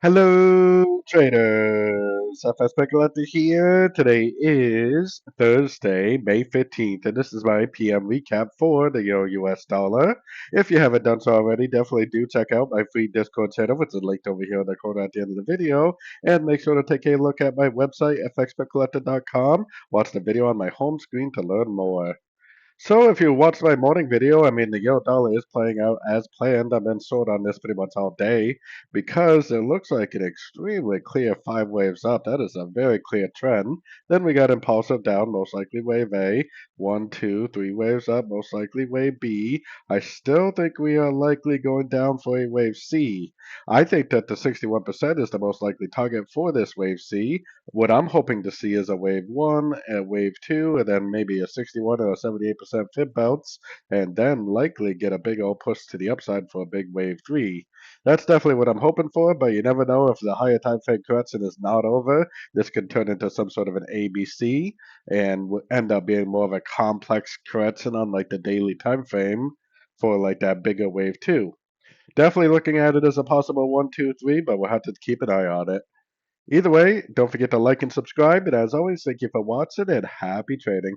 Hello, traders. FX Pip Collector here. Today is Thursday, May 15th, and this is my PM recap for the Euro US dollar. If you haven't done so already, definitely do check out my free Discord channel, which is linked over here in the corner at the end of the video. And make sure to take a look at my website, fxpipcollector.com. Watch the video on my home screen to learn more. So if you watched my morning video, I mean, the euro dollar is playing out as planned. I've been short on this pretty much all day because it looks like an extremely clear five waves up. That is a very clear trend. Then we got impulsive down, most likely wave A. One, two, three waves up, most likely wave B. I still think we are likely going down for a wave C. I think that the 61% is the most likely target for this wave C. What I'm hoping to see is a wave one, a wave two, and then maybe a 61 or a 78% fib bounce, and then likely get a big old push to the upside for a big wave three. That's definitely what I'm hoping for, but you never know if the higher time frame correction is not over. This could turn into some sort of an ABC and end up being more of a complex correction on like the daily time frame for like that bigger wave two. Definitely looking at it as a possible one, two, three, but we'll have to keep an eye on it. Either way, don't forget to like and subscribe. And as always, thank you for watching and happy trading.